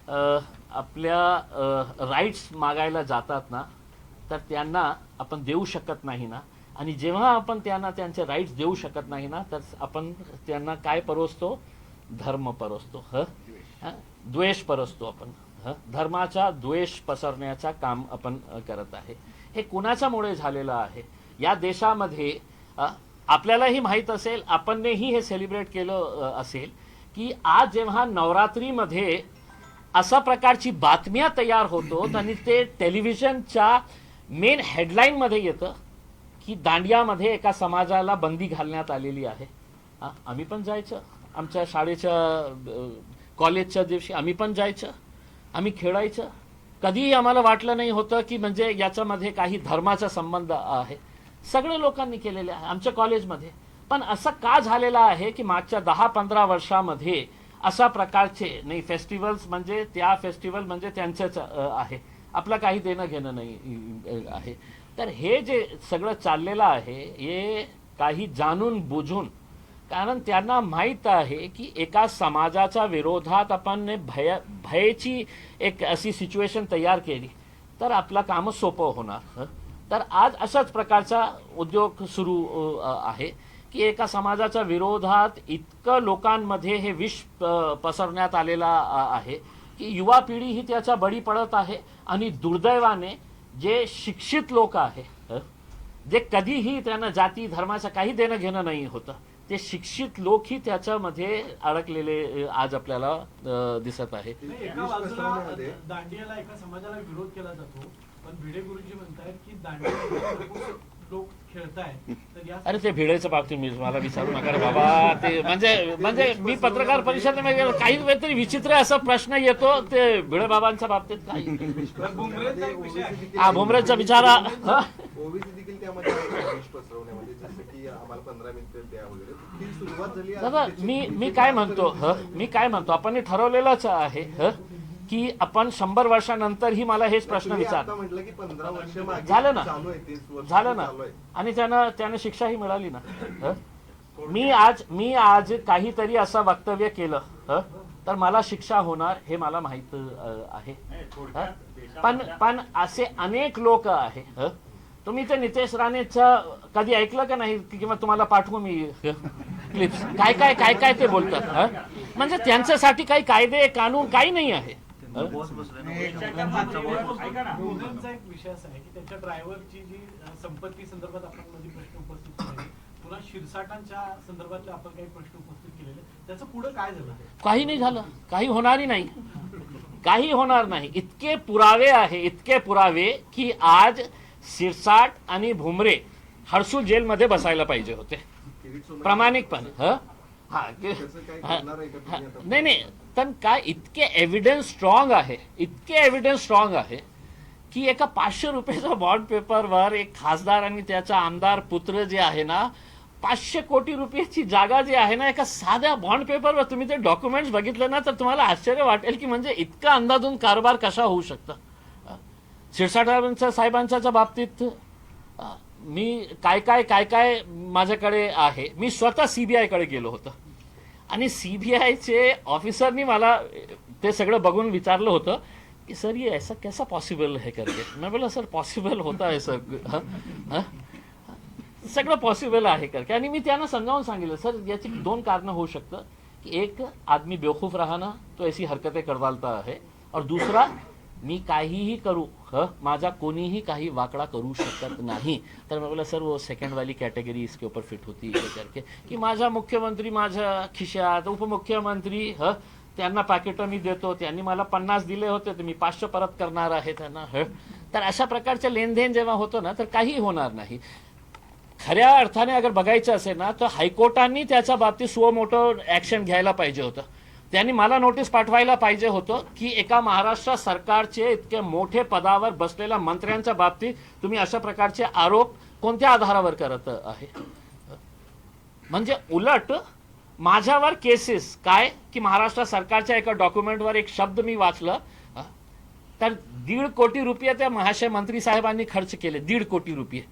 Speaker 1: आपल्या राईट्स मागायला जातात ना, तर त्यांना आपण देऊ शकत नाही ना, आणि जेव्हा आपण त्यांना त्यांचे राईट्स देऊ शकत नाही ना, तर आपण त्यांना काय परोसतो? धर्म परोसतो, द्वेष परोसतो आपण. धर्माचा द्वेष पसरण्याचा काम आपण करत आहे. हे कुणाच्यामुळे झालेलं आहे? या देशामध्ये आपल्यालाही माहीत असेल, आपणही हे सेलिब्रेट केलं असेल की आज जेव्हा नवरात्रीमध्ये अशा प्रकारची बातम्या तयार होतो आणि ते टेलिव्हिजनच्या मेन हेडलाईनमध्ये येतं की दांडियामध्ये एका समाजाला बंदी घालण्यात आलेली आहे. आम्ही पण जायचं, आमच्या शाळेच्या कॉलेजच्या दिवशी आम्ही पण जायचं, आम्ही खेळायचं. कधीही आम्हाला वाटलं नाही होतं की म्हणजे याच्यामध्ये काही धर्माचा संबंध आहे. सगळे लोकांनी केलेले आहे आमच्या कॉलेजमध्ये. पण असं का झालेलं आहे की मागच्या 10-15 वर्षामध्ये अशा प्रकारचे नाही फेस्टिवल्स म्हणजे त्या फेस्टिवल म्हणजे त्यांचंच आहे, आपलं काही देणं घेणं नाही आहे. तर हे जे सगळं चाललेलं आहे हे काही जाणून बुजून, कारण त्यांना माहीत आहे की एका समाजाच्या विरोधात आपण भयाची एक अशी सिच्युएशन तयार केली तर आपलं काम सोपं होणार. तर आज अशाच प्रकारचा उद्योग सुरू आहे की एका समाजाच्या विरोधात इतकं लोकांमध्ये हे विष पसरण्यात आलेला आहे की युवा पिढी ही त्याच्या बळी पडत आहे. आणि दुर्दैवाने जे शिक्षित लोक आहे, जे कधीही त्यांना जाती धर्माचं काही देणं घेणं नाही होतं, ते शिक्षित लोकही त्याच्यामध्ये अडकलेले आज आपल्याला दिसत आहे.
Speaker 4: एका बाजूला दांडियाला एका समाजाला विरोध केला जातो, पण भिडे गुरुजी म्हणतायत की दांडिया लोक खेळतायत. तर या
Speaker 1: अरे ते भिडेच्या बाबतीत मी मला विचारू नका रे बाबा. ते म्हणजे मी पत्रकार परिषदेमध्ये गेलो, काही वेळ तरी विचित्र असा प्रश्न येतो ते भिडे बाबांच्या बाबतीत. काही
Speaker 4: भुमरेंचा एक विषय आहे.
Speaker 1: हा, भुमरेचा विचारा.
Speaker 6: ओबीसी देखील त्यामध्ये विष पसरवण्यामध्ये, जसं की आम्हाला 15 मिनिटं द्या वगैरे, ती सुरुवात झाली.
Speaker 1: दादा, मी काय म्हणतो आपण हे ठरवलेलंच आहे की आपण 100 वर्षानंतरही मला हेच प्रश्न विचार.
Speaker 6: म्हटलं की 15 वर्ष मागे
Speaker 1: झालं ना,
Speaker 6: चालू आहे, 30 वर्ष
Speaker 1: झालं ना,
Speaker 6: चालू आहे.
Speaker 1: आणि त्यानं शिक्षाही मिळाली ना. मी आज काहीतरी असं वक्तव्य केलं तर मला शिक्षा होणार हे मला माहित आहे. पण असे अनेक लोक आहे. तुम्ही ते नितेश राणेचं कधी ऐकलं का नाही? किंवा तुम्हाला पाठवू मी क्लिप्स, काय ते बोलतात. म्हणजे त्यांच्यासाठी काही कायदे कानून काही नाही आहे.
Speaker 4: भुमरेंचा एक विषय असा आहे की त्याच्या ड्रायव्हरची जी संपत्ती संदर्भात आपण मध्ये प्रश्न उपस्थित केले, पुन्हा शिरसाटांच्या संदर्भातले आपण काही प्रश्न उपस्थित केलेले, त्याचं पुढे काय झालं?
Speaker 1: काही नाही झालं, काही होणारही नाही, काही होणार नाही. इतके पुरावे की आज शिरसाट आणि भुमरे हर्सुल जेलमध्ये बसायला पाहिजे होते प्रामाणिकपणे. नाही, पण काय इतके एव्हिडन्स स्ट्रॉंग आहे की एका 500 रुपयाच्या बॉन्ड पेपरवर एक खासदार आणि त्याचा आमदार पुत्र जे आहे ना, 500 कोटी रुपयाची जागा जी आहे ना, एका साध्या बॉन्ड पेपरवर तुम्ही ते डॉक्युमेंट्स बघितले ना तर तुम्हाला आश्चर्य वाटेल की म्हणजे इतका अंदाजून कारभार कसा होऊ शकतो. शिरसाटांच्या साहेबांच्या बाबतीत मी काय माझ्याकडे आहे. मी स्वतः CBI कडे गेलो होतो आणि CBIचे ऑफिसरनी मला ते सगळं बघून विचारलं होतं कि सर ये ऐसा कैसा पॉसिबल है करके. मैं बोला सर पॉसिबल होता है सर, सगळं पॉसिबल आहे करके. आणि मी त्यांना समजावून सांगितलं सर याची 2 कारणं होऊ शकतं की एक आदमी बेवकूफ रहा ना तो ऐसी हरकतें करवालता है, और दूसरा मी काहीही करू माझा कोणीही काही वाकडा करू शकत नाही. तर मैं बोला सर वो सेकंड वाली कैटेगरी इसके ऊपर फिट होती है करके की माझा मुख्यमंत्री माझ्या खिशात, उपमुख्यमंत्री त्यांना पाकिटं मी देतो, त्यांनी मला 50 दिले होते तर मी 500 परत करणार आहे त्यांना. तर अशा प्रकारचे लेनदेन जेव्हा होतो ना तर काही होणार नाही. खऱ्या अर्थाने अगर बघायचं असेल ना तर हायकोर्टाने त्याच्या बाबतीत सुमोटो ॲक्शन घ्यायला पाहिजे होतं. त्यांनी मला नोटीस पाठवायला पाहिजे होतं की एका महाराष्ट्र सरकारचे इतके मोठे पदावर बसलेल्या मंत्र्यांच्या बाबतीत तुम्ही अशा प्रकारचे आरोप कोणत्या आधारावर करत आहे. म्हणजे उलट माझ्यावर केसेस काय की महाराष्ट्र सरकारच्या एका डॉक्युमेंटवर एक शब्द मी वाचलं तर 1.5 कोटी रुपये त्या महाशय मंत्री साहेबांनी खर्च केले. 1.5 कोटी रुपये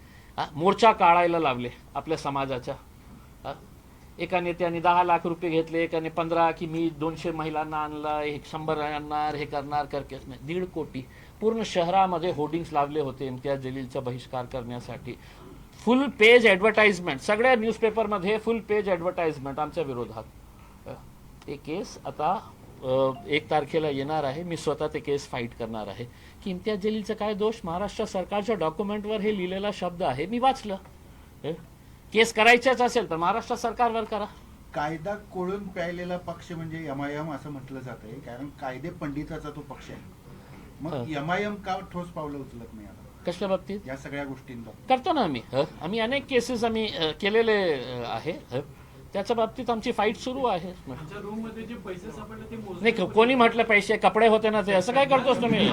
Speaker 1: मोर्चा काढायला लावले आपल्या समाजाच्या. एका नेत्याने 10 लाख रुपये घेतले, एकाने 15 की मी 200 महिलांना आणला, 100 आणणार, हे करणार करके 1.5 कोटी. पूर्ण शहरामध्ये होर्डिंग्स लावले होते इम्तियाज जलीलचा बहिष्कार करण्यासाठी. फुल पेज ॲडव्हर्टाइजमेंट सगळ्या न्यूजपेपरमध्ये फुल पेज ॲडव्हर्टाइजमेंट आमच्या विरोधात. ते केस आता 1 तारखेला येणार आहे. मी स्वतः ते केस फाईट करणार आहे की इम्तियाज जलीलचा काय दोष. महाराष्ट्र सरकारच्या डॉक्युमेंटवर हे लिहिलेला शब्द आहे, मी वाचलं. केस करायच्याच असेल तर महाराष्ट्र सरकारवर करा.
Speaker 5: कायदा कोळून प्यायलेला पक्ष म्हणजे एमआयएम असं म्हटलं जात आहे, कारण कायदे पंडिताचा तो पक्ष आहे. मग एमआयएम का ठोस पावलं उचलत नाही आता
Speaker 1: कसल्या बाबतीत?
Speaker 5: या सगळ्या गोष्टींबाबत
Speaker 1: करतो ना आम्ही अनेक केसेस आम्ही केलेले आहे. त्याच्या बाबतीत आमची फाईट सुरू आहे.
Speaker 4: त्यांच्या रूम मध्ये जे पैसे सापडले ते
Speaker 1: नाही कोणी म्हटलं पैसे कपडे होते ना ते असं काय करतोस तुम्ही.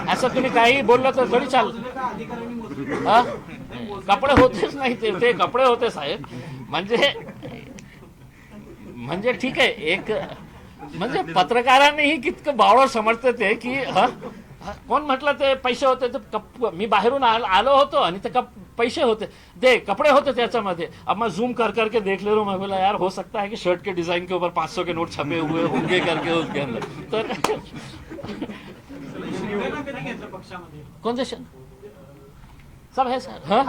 Speaker 1: असं तुम्ही काही बोललं तर थोडी चाल.
Speaker 4: अधिकाऱ्यांनी मोजले.
Speaker 1: हा कपडे होतेच नाही ते कपडे होते साहेब. म्हणजे ठीक आहे. एक म्हणजे पत्रकारांनीही कितकं बावळं समजतं ते की कोण म्हटलं ते पैसे होते तर मी बाहेरून आलो होतो आणि ते पैसे होते ते कपड़े होते त्याच्यामध्ये. अब मैं जूम कर करके देख ले रहा हूँ. मैं बोला यार हो सकता है कि शर्ट के डिजाइन के ऊपर 500 के नोट छपे हुए होंगे करके उसके अंदर. तर
Speaker 4: शिवसेना कधी घेतलं पक्षामध्ये?
Speaker 1: कोणते सब है सर. हाँ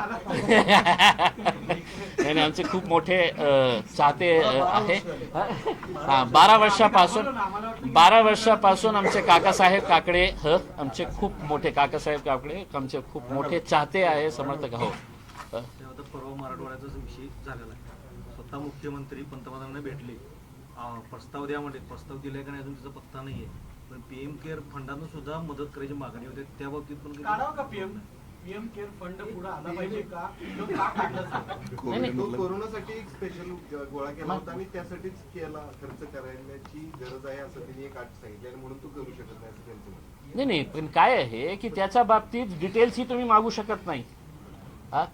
Speaker 1: नाही आमचे खूप मोठे चाहते आहे. 12 वर्षापासून आमचे काकासाहेब काकडे आमचे खूप मोठे काकासाहेब काकडे आमचे खूप मोठे चाहते आहे, समर्थक हो.
Speaker 9: आता परवा मराठवाड्याचा विषय झालेला आहे. स्वतः मुख्यमंत्री पंतप्रधानांना भेटले, प्रस्ताव द्या म्हणजे प्रस्ताव दिलाय का नाही अजून त्याचा पत्ता नाहीये. पण पीएम केअर फंडानं सुद्धा मदत करायची मागणी होते. त्या बाबतीत पण
Speaker 4: काढावं का पीएम केअर फंड पुढे आला पाहिजे का? तो का काढला जातो?
Speaker 6: तो कोरोनासाठी एक स्पेशल गोळा केला होता आणि त्यासाठीच केला खर्च करण्याची गरज आहे असं त्यांनी एक अट सांगितली आणि म्हणून तो करू शकत नाही असं त्यांचं म्हणणं.
Speaker 1: नाही पण काय आहे की त्याच्या बाबतीत डिटेल्स ही तुम्ही मागू शकत नाही.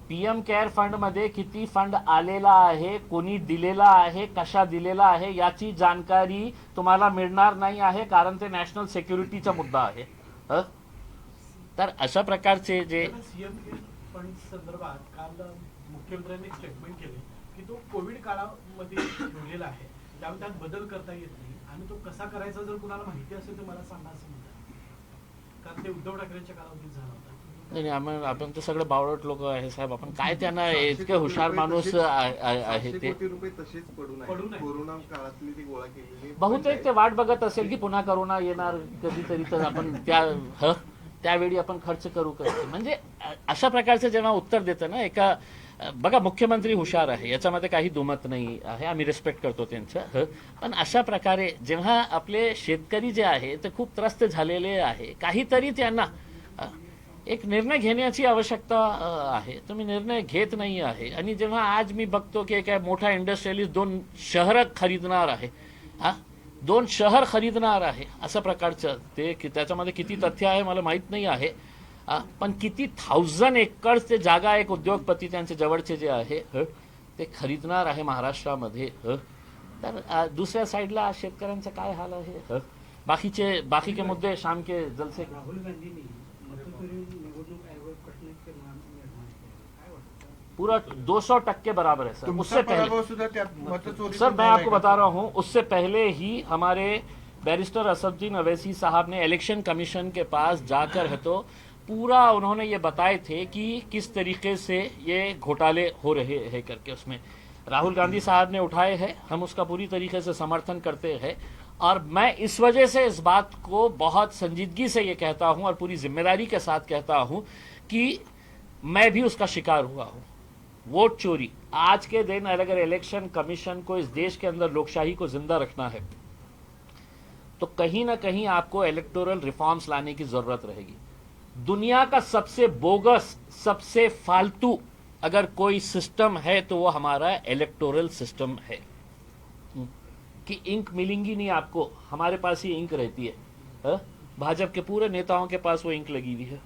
Speaker 1: पीएम केअर फंड मध्ये किती फंड आलेला आहे, कोणी दिलेला आहे, कशा दिलेला आहे याची जानकारी तुम्हाला मिळणार नाही आहे, कारण ते नॅशनल सिक्युरिटीचा मुद्दा आहे. तर अशा प्रकारचे जे
Speaker 4: सीएम फंड संदर्भात काल मुख्यमंत्र्यांनी स्टेटमेंट केले की तो कोविड काळामध्ये ठेवलेला आहे, त्यामुळे त्यात बदल करता येत नाही आणि तो कसा करायचा जर कुणाला माहिती असेल तर मला सांगा असं म्हणतात. कारण ते उद्धव ठाकरेंच्या कालावधीत झालं होतं.
Speaker 1: नाही आपण तर सगळे बावळट लोक आहे साहेब. आपण काय त्यांना इतके हुशार माणूस आहे ते.
Speaker 6: कोटी रुपये तसेच पडून आहे. कोरोना काळातली ती गोळा केलेली
Speaker 1: बहुतेक ते वाट बघत असेल की पुन्हा करोना येणार कधीतरी तर आपण त्यावेळी आपण खर्च करू. म्हणजे अशा प्रकारचं जेव्हा उत्तर देतं ना एका बघा मुख्यमंत्री हुशार आहे याच्यामध्ये काही दुमत नाही आहे, आम्ही रिस्पेक्ट करतो त्यांचं. पण अशा प्रकारे जेव्हा आपले शेतकरी जे आहे ते खूप त्रस्त झालेले आहे, काहीतरी त्यांना एक निर्णय घेण्याची आवश्यकता आहे. तुम्ही निर्णय घेत नाही आहे. आणि जेव्हा आज मी बघतो की काय मोठा इंडस्ट्रियलिस्ट 2 शहर खरीदणार आहे, 2 शहर खरीदणार आहे असं प्रकारचं ते त्याच्यामध्ये किती तथ्य आहे मला माहीत नाही आहे. पण किती 1000 एकर ते जागा एक उद्योगपती त्यांचे जवळचे जे आहे ते खरीदणार आहे महाराष्ट्रामध्ये. तर दुसऱ्या साईडला शेतकऱ्यांचा काय हाल आहे. बाकी के मुद्दे शाम के जलसे.
Speaker 3: राहुल गांधींनी निवडणूक आयोग करने के निर्णय काय वाटतं?
Speaker 1: पूरा 200% बराबर है सर. उससे
Speaker 5: पहले
Speaker 1: सर मैं आपको बता रहा हूं, उससे पहले ही हमारे बैरिस्टर असदुद्दीन अवैसी साहब ने इलेक्शन कमीशन के पास जाकर है तो पूरा उन्होंने ये बताए थे कि किस तरीके से ये घोटाले हो रहे हैं करके. उसमें राहुल गांधी साहब ने उठाए हैं, हम उसका पूरी तरीके से समर्थन करते हैं. और मैं इस वजह से इस बात को बहुत संजीदगी से ये कहता हूं और पूरी जिम्मेदारी के साथ कहता हूं कि मैं भी उसका शिकार हुआ हूं. वोट चोरी आज के दिन अगर इलेक्शन कमीशन को इस देश के अंदर लोकशाही को जिंदा रखना है तो कहीं ना कहीं आपको इलेक्टोरल रिफॉर्म्स लाने की जरूरत रहेगी. दुनिया का सबसे बोगस, सबसे फालतू अगर कोई सिस्टम है तो वो हमारा इलेक्टोरल सिस्टम है। कि इंक मिलेंगी नहीं आपको, हमारे पास ही इंक रहती है। भाजप के पूरे नेताओं के पास वो इंक लगी हुई है।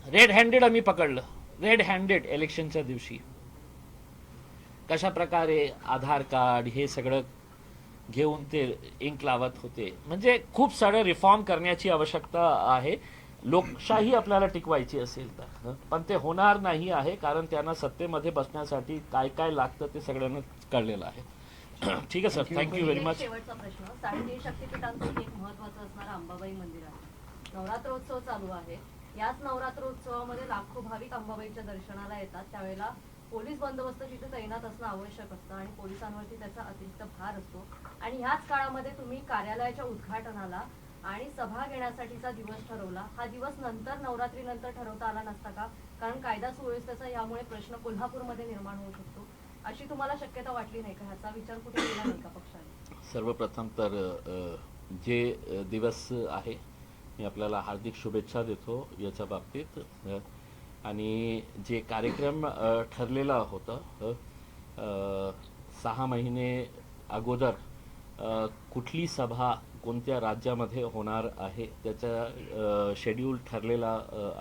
Speaker 1: रेड हँडेड आम्ही पकडलं, रेड हँडेड इलेक्शनच्या दिवशी कशा प्रकारे आधार कार्ड हे सगळं घेऊन ते इंक लावत होते। म्हणजे खूप सारं रिफॉर्म करण्याची आवश्यकता आहे लोकशाही आपल्याला टिकवायची असेल तर। पण ते होणार नाही आहे, कारण त्यांना सत्तेमध्ये बसण्यासाठी काय काय लागतं ते सगळ्यांना कळलेलं आहे। ठीक आहे सर, थँक्यू व्हेरी मच।
Speaker 10: शेवटचा प्रश्न, 3.5 शक्तिपीठांपैकी एक महत्त्वाचं असणारं अंबाबाई मंदिर आहे। नवरात्रोत्सव चालू आहे, याच नवरात्रोत्सवामध्ये लाखो भाविक अंबाबाईच्या दर्शनाला येतात। त्यावेळेला पोलीस बंदोबस्त तिथे तैनात असणं आवश्यक असतं आणि पोलिसांवरती त्याचा अतिरिक्त भार असतो। आणि ह्याच काळामध्ये तुम्ही कार्यालयाच्या उद्घाटनाला आणि सभा घेण्यासाठीचा दिवस ठरवला। हा दिवस नंतर नवरात्रीनंतर ठरवता आला नसता का? कारण कायदा सुव्यवस्थेचा यामुळे प्रश्न कोल्हापूरमध्ये निर्माण होऊ शकतो, अशी तुम्हाला शक्यता वाटली नाही का? ह्याचा विचार कुठे केला नाही का पक्षाने?
Speaker 1: सर्वप्रथम तर जे दिवस आहे मी आपल्याला हार्दिक शुभेच्छा देतो याच्या बाबतीत। आणि जे कार्यक्रम ठरलेला होता 6 महिने अगोदर कुठली सभा कोणत्या राज्यामध्ये होणार आहे त्याचा शेड्यूल ठरलेला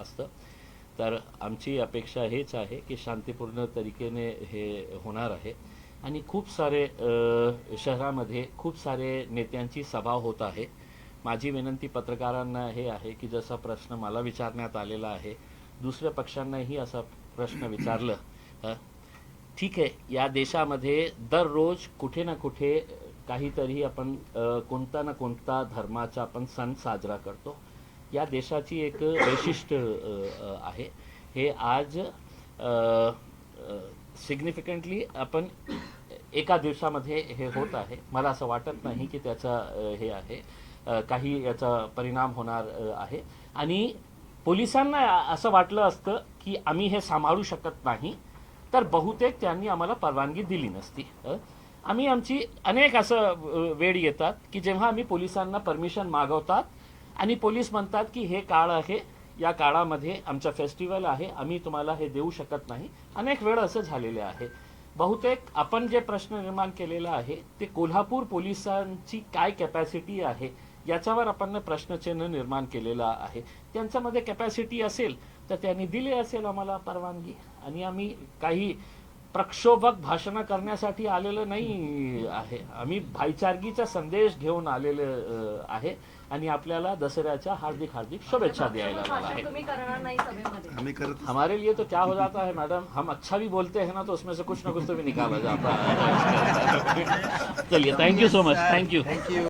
Speaker 1: असतं। तर आमची अपेक्षा हेच आहे की शांतीपूर्ण तरीकेने हे होणार आहे आणि खूप सारे शहरामध्ये खूप सारे नेत्यांची सभा होत आहे। माझी विनंती पत्रकारांना हे आहे की जसा प्रश्न मला विचारण्यात आलेला आहे, दुसऱ्या पक्षांनाही असा प्रश्न विचारलं। ठीक आहे, या देशामध्ये दररोज कुठे ना कुठे काहीतरी आपण कोणता ना कोणता धर्माचा आपण सण साजरा करतो। या देशाची एक वैशिष्ट्य आहे। हे आज सिग्निफिकंटली आपण एका दिवसामध्ये हे होत आहे। मला असं वाटत नाही की त्याचा हे आहे काही याचा परिणाम होणार आहे। आणि पोलिसांना असं वाटलं असतं की आम्ही हे सांभाळू शकत नाही तर बहुतेक त्यांनी आम्हाला परवानगी दिली नसती। आम्ही आमची अनेक असं वेळ येतात की जेव्हा आम्ही पोलिसांना परमिशन मागवतात आणि पोलीस म्हणतात की हे काळ आहे, या काळामध्ये आमचा फेस्टिवल आहे, आम्ही तुम्हाला हे देऊ शकत नाही। अनेक वेळ असं झालेले आहे। बहुतेक आपण जे प्रश्न निर्माण केलेला आहे ते कोल्हापूर पोलिसांची काय कॅपॅसिटी आहे याच्यावर आपण प्रश्नचिन्ह निर्माण केलेला आहे। त्यांच्यामध्ये कॅपॅसिटी असेल तर त्यांनी दिले असेल आम्हाला परवानगी। आणि आम्ही काही प्रक्षोभक भाषणं करण्यासाठी आलेलं नाही आहे, आम्ही भाईचारगीचा संदेश घेऊन आलेले आहे आणि आपल्याला दसऱ्याच्या हार्दिक हार्दिक शुभेच्छा द्यायला आलेला आहे।
Speaker 10: तुम्ही करणार नाही सभेमध्ये?
Speaker 1: हमारे लिए तो क्या हो जाता है मैडम, हम अच्छा भी बोलते हैं ना तो उसमें से कुछ ना कुछ तो भी निकाला जाता है। चलिए, thank you so much, thank you.